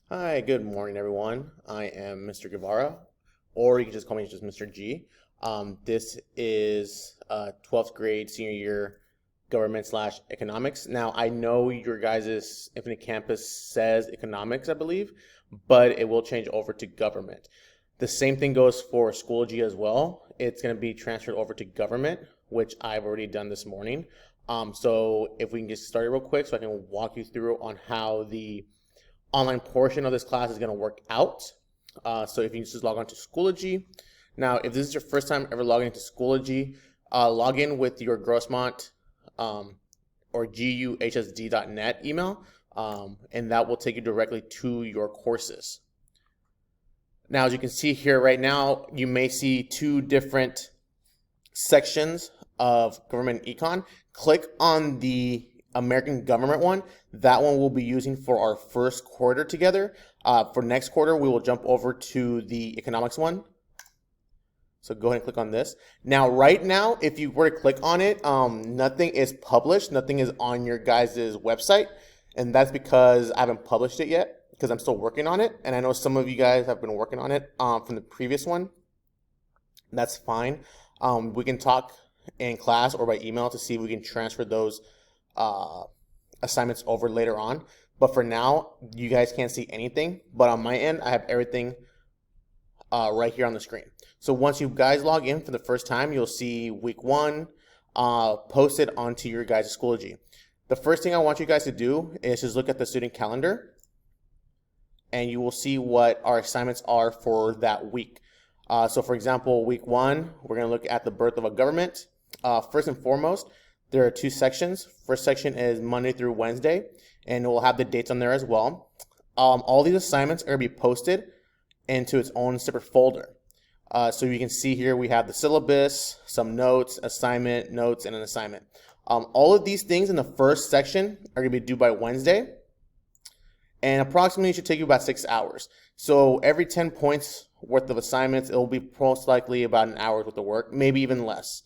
Hi, good morning, everyone. I am Mr. Guevara, or you can just call me just Mr. G. This is 12th grade senior year government slash economics. Now, I know your guys' Infinite Campus says economics, I believe, but it will change over to government. The same thing goes for Schoology as well. It's going to be transferred over to government, which I've already done this morning. So if we can get started real quick so I can walk you through on how the online portion of this class is going to work out. So if you just log on to Schoology. Now, if this is your first time ever logging into Schoology, log in with your Grossmont or guhsd.net email, and that will take you directly to your courses. Now, as you can see here right now, you may see two different sections of government econ. Click on the American government one. That one we'll be using for our first quarter together. For next quarter, we will jump over to the economics one. So go ahead and click on this. Now, right now, if you were to click on it, nothing is published. Nothing is on your guys' website. And that's because I haven't published it yet, because I'm still working on it. And I know some of you guys have been working on it from the previous one. That's fine. We can talk in class or by email to see if we can transfer those assignments over later on. But for now, you guys can't see anything. But on my end, I have everything right here on the screen. So once you guys log in for the first time, you'll see week one posted onto your guys' Schoology. The first thing I want you guys to do is just look at the student calendar, and you will see what our assignments are for that week. So for example, week one, we're going to look at the birth of a government. First and foremost, there are two sections. First section is Monday through Wednesday, and we'll have the dates on there as well. All these assignments are going to be posted into its own separate folder. So you can see here we have the syllabus, some notes, assignment, notes, and an assignment. All of these things in the first section are going to be due by Wednesday, and approximately it should take you about 6 hours. So every 10 points worth of assignments, it will be most likely about an hour's worth of work, maybe even less.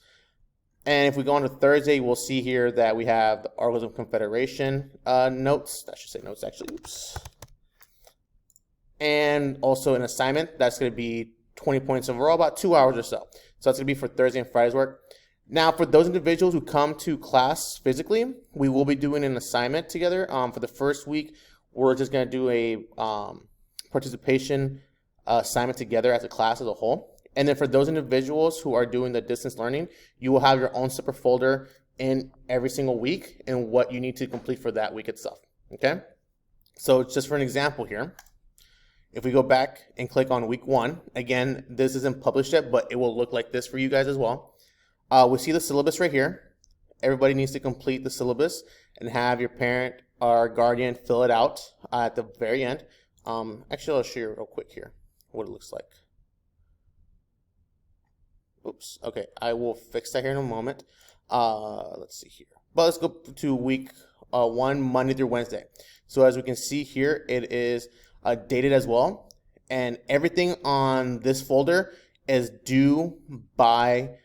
And if we go on to Thursday, we'll see here that we have the Articles of Confederation notes. I should say notes, actually. Oops. And also an assignment. That's going to be 20 points overall, about 2 hours or so. So that's going to be for Thursday and Friday's work. Now, for those individuals who come to class physically, we will be doing an assignment together. For the first week, we're just going to do a participation assignment together as a class as a whole. And then for those individuals who are doing the distance learning, you will have your own separate folder in every single week and what you need to complete for that week itself. Okay? So just for an example here, if we go back and click on week one, again, this isn't published yet, but it will look like this for you guys as well. We see the syllabus right here. Everybody needs to complete the syllabus and have your parent or guardian fill it out at the very end. Actually, I'll show you real quick here what it looks like. Oops. Okay, I will fix that here in a moment. Let's see here. But let's go to week one, Monday through Wednesday. So as we can see here, it is dated as well. And everything on this folder is due by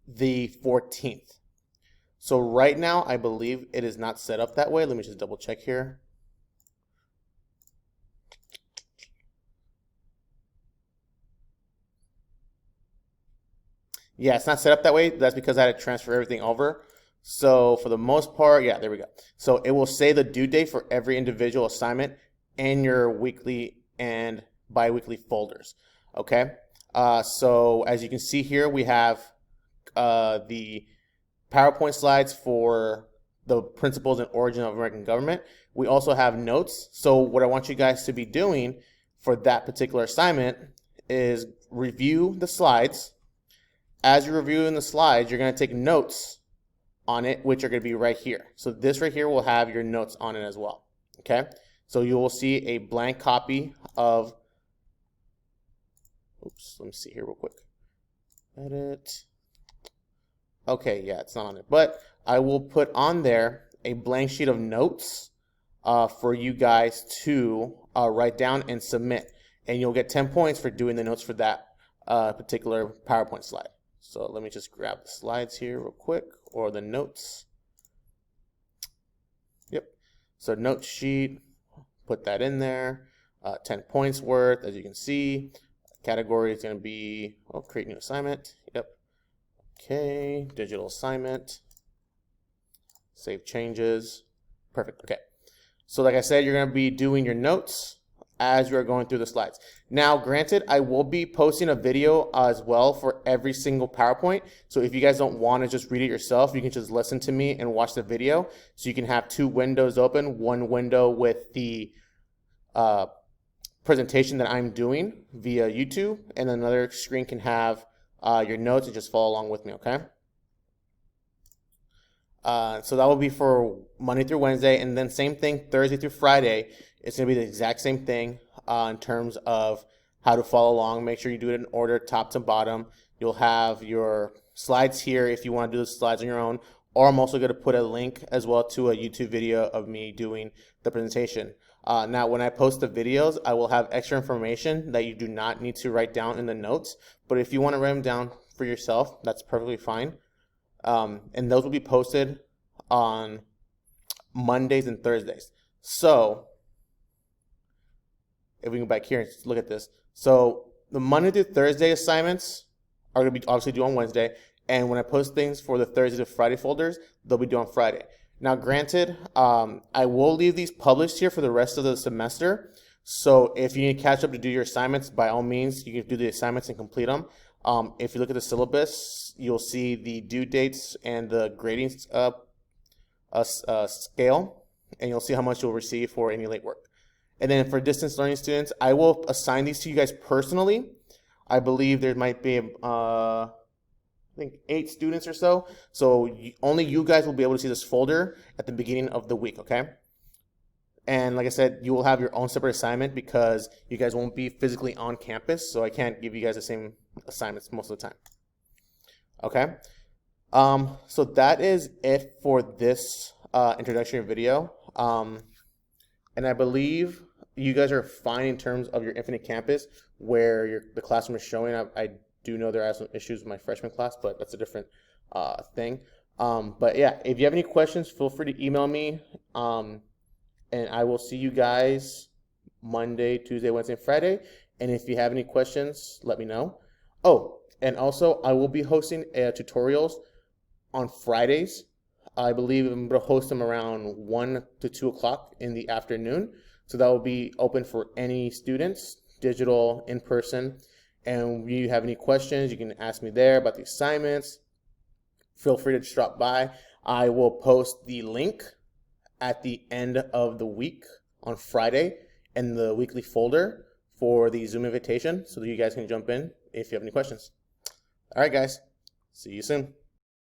the 14th. So right now, I believe it is not set up that way. Let me just double check here. Yeah, it's not set up that way. That's because I had to transfer everything over. So for the most part, yeah, there we go. So it will say the due date for every individual assignment in your weekly and bi-weekly folders. Okay. So as you can see here, we have the PowerPoint slides for the principles and origin of American government. We also have notes. So what I want you guys to be doing for that particular assignment is review the slides. As you're reviewing the slides, you're going to take notes on it, which are going to be right here. So this right here will have your notes on it as well. Okay. So you will see a blank copy of, oops, let me see here real quick. Edit. Okay, yeah, it's not on it. But I will put on there a blank sheet of notes for you guys to write down and submit. And you'll get 10 points for doing the notes for that particular PowerPoint slide. So let me just grab the slides here real quick, or the notes. Yep. So note sheet, put that in there. 10 points worth, as you can see. Category is going to be, oh, create new assignment. Yep. Okay, digital assignment. Save changes. Perfect. Okay. So like I said, you're going to be doing your notes as you're going through the slides. Now, granted, I will be posting a video as well for every single PowerPoint. So if you guys don't want to just read it yourself, you can just listen to me and watch the video. So you can have two windows open, one window with the presentation that I'm doing via YouTube, and another screen can have your notes and just follow along with me, okay? So that will be for Monday through Wednesday, and then same thing Thursday through Friday. It's going to be the exact same thing in terms of how to follow along. Make sure you do it in order, top to bottom. You'll have your slides here if you want to do the slides on your own, or I'm also going to put a link as well to a YouTube video of me doing the presentation. Now, when I post the videos, I will have extra information that you do not need to write down in the notes, but if you want to write them down for yourself, that's perfectly fine. And those will be posted on Mondays and Thursdays. So if we go back here and look at this. So the Monday through Thursday assignments are going to be obviously due on Wednesday. And when I post things for the Thursday to Friday folders, they'll be due on Friday. Now, granted, I will leave these published here for the rest of the semester. So if you need to catch up to do your assignments, by all means, you can do the assignments and complete them. If you look at the syllabus, you'll see the due dates and the grading scale, and you'll see how much you'll receive for any late work. And then for distance learning students, I will assign these to you guys personally. I believe there might be, I think 8 students or so. So only you guys will be able to see this folder at the beginning of the week, okay? And like I said, you will have your own separate assignment because you guys won't be physically on campus, so I can't give you guys the same assignments most of the time. Okay? So that is it for this introductory video. And I believe you guys are fine in terms of your Infinite Campus where the classroom is showing. I do know there are some issues with my freshman class, but that's a different thing. But yeah, if you have any questions, feel free to email me. And I will see you guys Monday, Tuesday, Wednesday, and Friday. And if you have any questions, let me know. Oh, and also I will be hosting tutorials on Fridays. I believe I'm going to host them around 1 to 2 o'clock in the afternoon. So that will be open for any students, digital, in person. And if you have any questions, you can ask me there about the assignments. Feel free to just drop by. I will post the link at the end of the week on Friday in the weekly folder for the Zoom invitation so that you guys can jump in if you have any questions. All right, guys. See you soon.